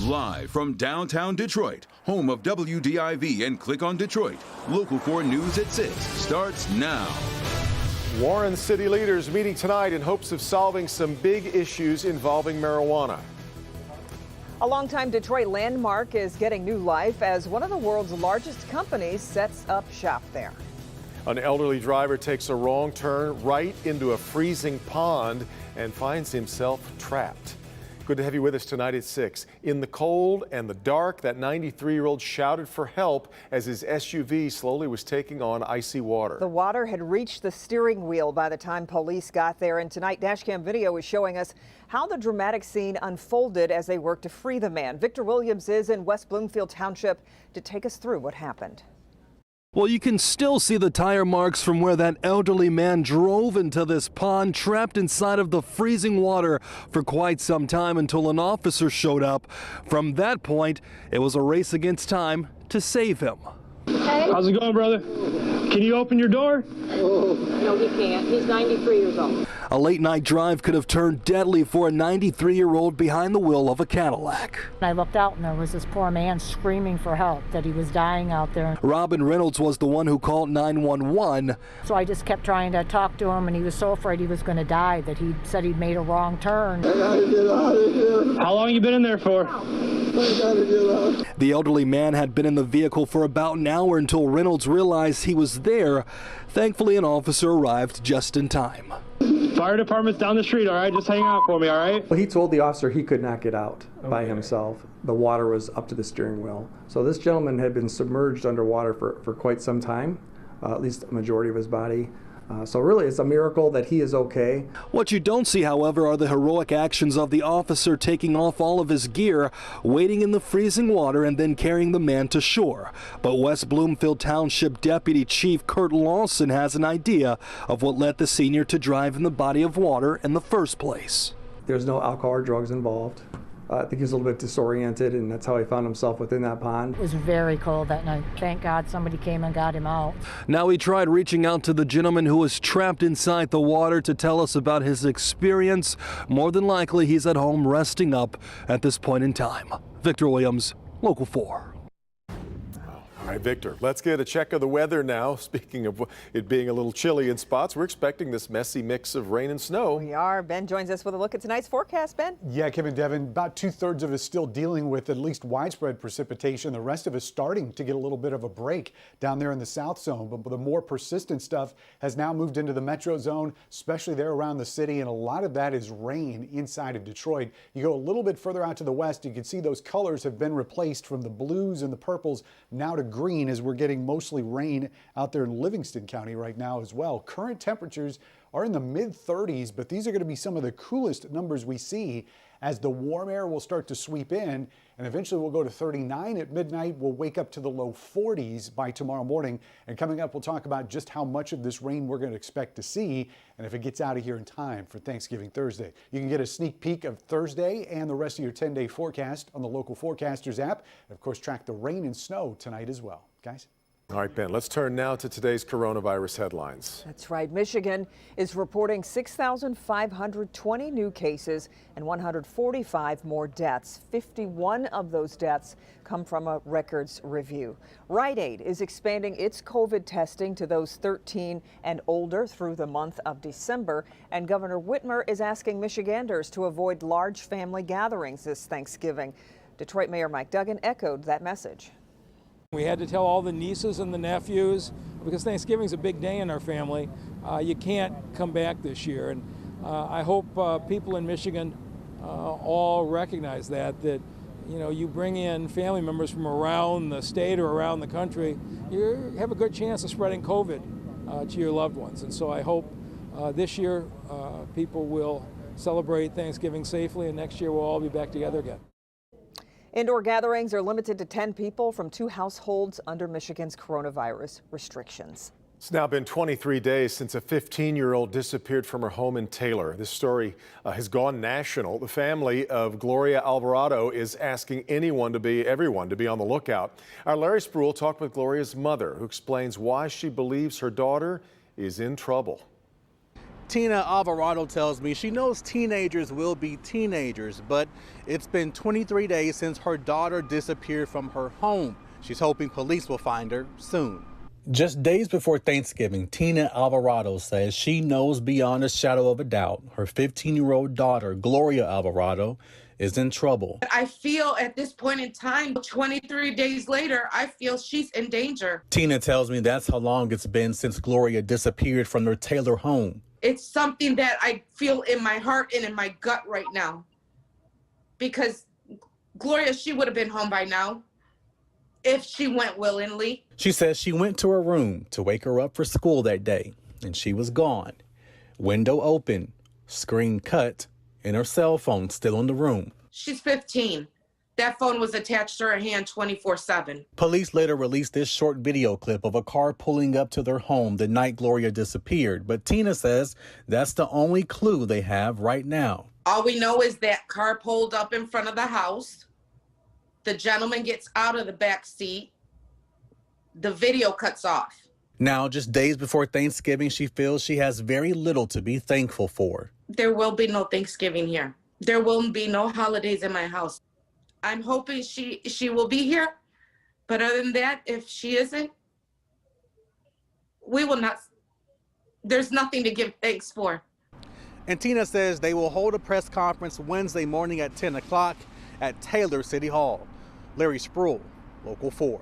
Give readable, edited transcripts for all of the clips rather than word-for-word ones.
Live from downtown Detroit, home of WDIV and Click on Detroit, Local 4 News at 6 starts now. Warren city leaders meeting tonight in hopes of solving some big issues involving marijuana. A longtime Detroit landmark is getting new life as one of the world's largest companies sets up shop there. An elderly driver takes a wrong turn right into a freezing pond and finds himself trapped. Good to have you with us tonight at 6. In the cold and the dark, that 93-year-old shouted for help as his SUV slowly was taking on icy water. The water had reached the steering wheel by the time police got there, and tonight dashcam video is showing us how the dramatic scene unfolded as they worked to free the man. Victor Williams is in West Bloomfield Township to take us through what happened. Well, you can still see the tire marks from where that elderly man drove into this pond, trapped inside of the freezing water for quite some time until an officer showed up. From that point, it was a race against time to save him. Hey. How's it going, brother? Can you open your door? No, he can't. He's 93 years old. A late night drive could have turned deadly for a 93-year-old behind the wheel of a Cadillac. I looked out and there was this poor man screaming for help, that he was dying out there. Robin Reynolds was the one who called 911. So I just kept trying to talk to him, and he was so afraid he was going to die that he said he'd made a wrong turn. I gotta get out of here. How long you been in there for? I gotta get out. The elderly man had been in the vehicle for about an hour until Reynolds realized he was there. Thankfully, an officer arrived just in time. Fire department's down the street, all right? Just hang out for me, all right? Well, he told the officer he could not get out by himself. The water was up to the steering wheel. So this gentleman had been submerged underwater for quite some time, at least a majority of his body. So really, it's a miracle that he is okay. What you don't see, however, are the heroic actions of the officer taking off all of his gear, wading in the freezing water, and then carrying the man to shore. But West Bloomfield Township Deputy Chief Kurt Lawson has an idea of what led the senior to drive in the body of water in the first place. There's no alcohol or drugs involved. I think he was a little bit disoriented, and that's how he found himself within that pond. It was very cold that night. Thank God somebody came and got him out. Now he tried reaching out to the gentleman who was trapped inside the water to tell us about his experience. More than likely, he's at home resting up at this point in time. Victor Williams, Local 4. All right, Victor, let's get a check of the weather now. Speaking of it being a little chilly in spots, we're expecting this messy mix of rain and snow. We are. Ben joins us with a look at tonight's forecast. Ben? Yeah, Kim and Devin, about 2/3 of us still dealing with at least widespread precipitation. The rest of us starting to get a little bit of a break down there in the south zone. But the more persistent stuff has now moved into the metro zone, especially there around the city. And a lot of that is rain inside of Detroit. You go a little bit further out to the west, you can see those colors have been replaced from the blues and the purples now to green, as we're getting mostly rain out there in Livingston County right now as well. Current temperatures are in the mid-30s, but these are going to be some of the coolest numbers we see as the warm air will start to sweep in, and eventually we'll go to 39 at midnight. We'll wake up to the low 40s by tomorrow morning. And coming up, we'll talk about just how much of this rain we're going to expect to see and if it gets out of here in time for Thanksgiving Thursday. You can get a sneak peek of Thursday and the rest of your 10-day forecast on the Local Forecasters app. And of course, track the rain and snow tonight as well. Guys? All right, Ben, let's turn now to today's coronavirus headlines. That's right. Michigan is reporting 6,520 new cases and 145 more deaths. 51 of those deaths come from a records review. Rite Aid is expanding its COVID testing to those 13 and older through the month of December. And Governor Whitmer is asking Michiganders to avoid large family gatherings this Thanksgiving. Detroit Mayor Mike Duggan echoed that message. We had to tell all the nieces and the nephews, because Thanksgiving's a big day in our family, you can't come back this year. And I hope people in Michigan all recognize that you know, you bring in family members from around the state or around the country, you have a good chance of spreading COVID to your loved ones. And so I hope this year people will celebrate Thanksgiving safely, and next year we'll all be back together again. Indoor gatherings are limited to 10 people from 2 households under Michigan's coronavirus restrictions. It's now been 23 days since a 15-year-old disappeared from her home in Taylor. This story has gone national. The family of Gloria Alvarado is asking everyone to be on the lookout. Our Larry Spruill talked with Gloria's mother, who explains why she believes her daughter is in trouble. Tina Alvarado tells me she knows teenagers will be teenagers, but it's been 23 days since her daughter disappeared from her home. She's hoping police will find her soon. Just days before Thanksgiving, Tina Alvarado says she knows beyond a shadow of a doubt her 15-year-old daughter, Gloria Alvarado, is in trouble. I feel at this point in time, 23 days later, I feel she's in danger. Tina tells me that's how long it's been since Gloria disappeared from their Taylor home. It's something that I feel in my heart and in my gut right now. Because Gloria, she would have been home by now if she went willingly. She says she went to her room to wake her up for school that day, and she was gone. Window open, screen cut, and her cell phone still in the room. She's 15. That phone was attached to her hand 24/7. Police later released this short video clip of a car pulling up to their home the night Gloria disappeared, but Tina says that's the only clue they have right now. All we know is that car pulled up in front of the house. The gentleman gets out of the back seat. The video cuts off. Now, just days before Thanksgiving, she feels she has very little to be thankful for. There will be no Thanksgiving here. There will be no holidays in my house. I'm hoping she will be here. But other than that, if she isn't, we will not. There's nothing to give thanks for. And Tina says they will hold a press conference Wednesday morning at 10 o'clock at Taylor City Hall. Larry Spruill, Local 4.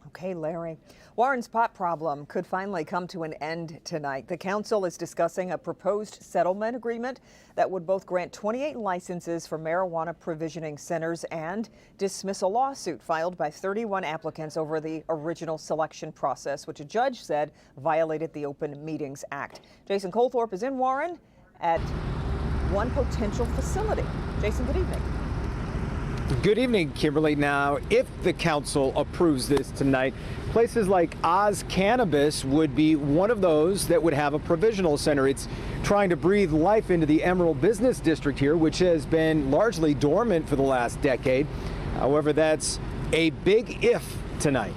Okay, Larry. Warren's pot problem could finally come to an end tonight. The council is discussing a proposed settlement agreement that would both grant 28 licenses for marijuana provisioning centers and dismiss a lawsuit filed by 31 applicants over the original selection process, which a judge said violated the Open Meetings Act. Jason Colthorpe is in Warren at one potential facility. Jason, good evening. Good evening, Kimberly. Now, if the council approves this tonight, places like Oz Cannabis would be one of those that would have a provisional center. It's trying to breathe life into the Emerald Business District here, which has been largely dormant for the last decade. However, that's a big if tonight.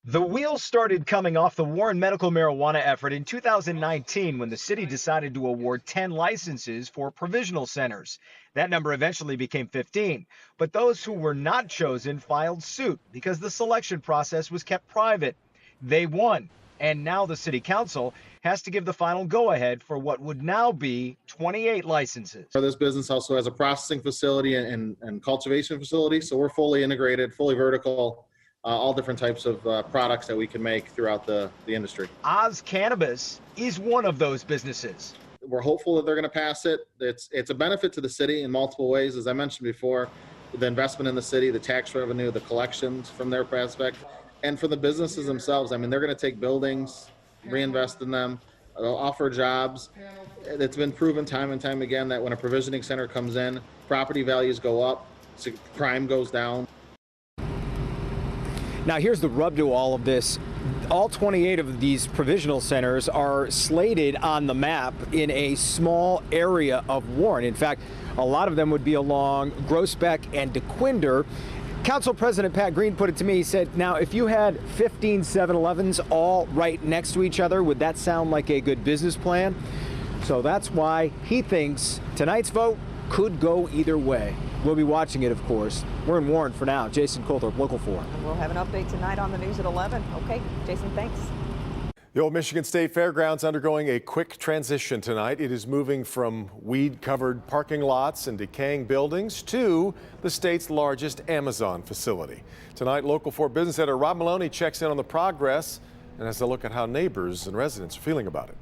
The wheels started coming off the Warren medical marijuana effort in 2019 when the city decided to award 10 licenses for provisional centers. That number eventually became 15, but those who were not chosen filed suit because the selection process was kept private. They won, and now the city council has to give the final go-ahead for what would now be 28 licenses. This business also has a processing facility and cultivation facility, so we're fully integrated, fully vertical. All different types of products that we can make throughout the industry. Oz Cannabis is one of those businesses. We're hopeful that they're going to pass it. It's a benefit to the city in multiple ways. As I mentioned before, the investment in the city, the tax revenue, the collections from their aspect, and for the businesses themselves. I mean, they're going to take buildings, reinvest in them, offer jobs. It's been proven time and time again that when a provisioning center comes in, property values go up, crime goes down. Now, here's the rub to all of this. All 28 of these provisional centers are slated on the map in a small area of Warren. In fact, a lot of them would be along Groesbeck and DeQuinder. Council President Pat Green put it to me. He said, now, if you had 15 7-Elevens all right next to each other, would that sound like a good business plan? So that's why he thinks tonight's vote could go either way. We'll be watching it, of course. We're in Warren for now. Jason Colthorpe, Local 4. And we'll have an update tonight on the news at 11. Okay, Jason, thanks. The Old Michigan State Fairgrounds undergoing a quick transition tonight. It is moving from weed-covered parking lots and decaying buildings to the state's largest Amazon facility. Tonight, Local 4 business editor Rob Maloney checks in on the progress and has a look at how neighbors and residents are feeling about it.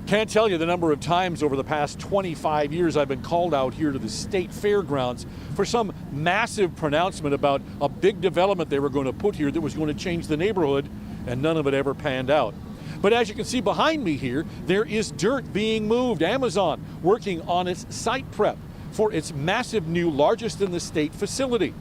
Can't tell you the number of times over the past 25 years I've been called out here to the state fairgrounds for some massive pronouncement about a big development they were going to put here that was going to change the neighborhood, and none of it ever panned out. But as you can see behind me here, there is dirt being moved. Amazon working on its site prep for its massive new, largest in the state facility.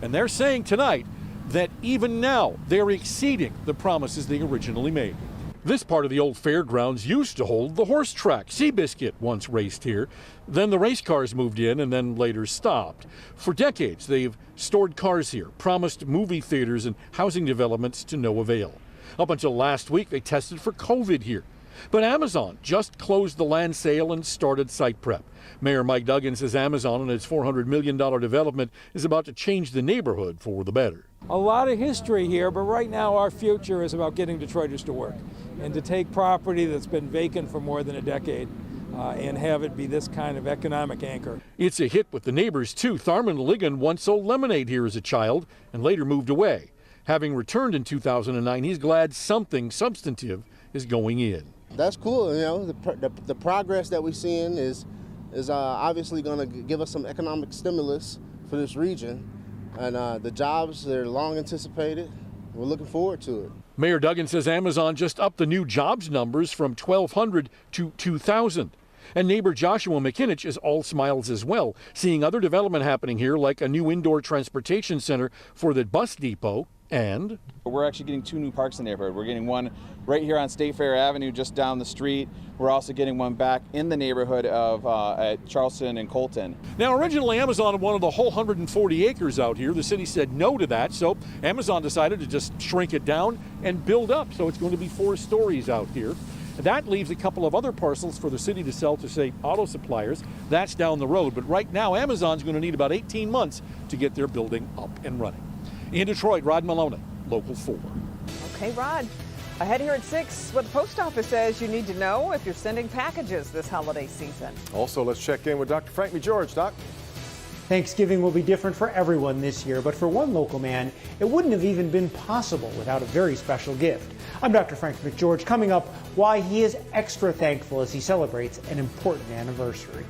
And they're saying tonight that even now they're exceeding the promises they originally made. This part of the old fairgrounds used to hold the horse track. Seabiscuit once raced here. Then the race cars moved in and then later stopped. For decades, they've stored cars here, promised movie theaters and housing developments to no avail. Up until last week, they tested for COVID here. But Amazon just closed the land sale and started site prep. Mayor Mike Duggan says Amazon and its $400 million development is about to change the neighborhood for the better. A lot of history here, but right now our future is about getting Detroiters to work and to take property that's been vacant for more than a decade and have it be this kind of economic anchor. It's a hit with the neighbors, too. Tharman Ligon once sold lemonade here as a child and later moved away. Having returned in 2009, he's glad something substantive is going in. That's cool. You know, the progress that we're seeing is obviously going to give us some economic stimulus for this region. And the jobs, they're long anticipated. We're looking forward to it. Mayor Duggan says Amazon just upped the new jobs numbers from 1,200 to 2,000. And neighbor Joshua McKinich is all smiles as well, seeing other development happening here, like a new indoor transportation center for the bus depot. And we're actually getting 2 new parks in the neighborhood. We're getting one right here on State Fair Avenue, just down the street. We're also getting one back in the neighborhood of at Charleston and Colton. Now, originally Amazon wanted the whole 140 acres out here. The city said no to that, so Amazon decided to just shrink it down and build up. So it's going to be 4 stories out here. That leaves a couple of other parcels for the city to sell to, say, auto suppliers. That's down the road. But right now, Amazon's going to need about 18 months to get their building up and running. In Detroit, Rod Maloney, Local 4. Okay, Rod. Ahead here at 6, what the post office says you need to know if you're sending packages this holiday season. Also, let's check in with Dr. Frank McGeorge. Doc? Thanksgiving will be different for everyone this year, but for one local man, it wouldn't have even been possible without a very special gift. I'm Dr. Frank McGeorge. Coming up, why he is extra thankful as he celebrates an important anniversary.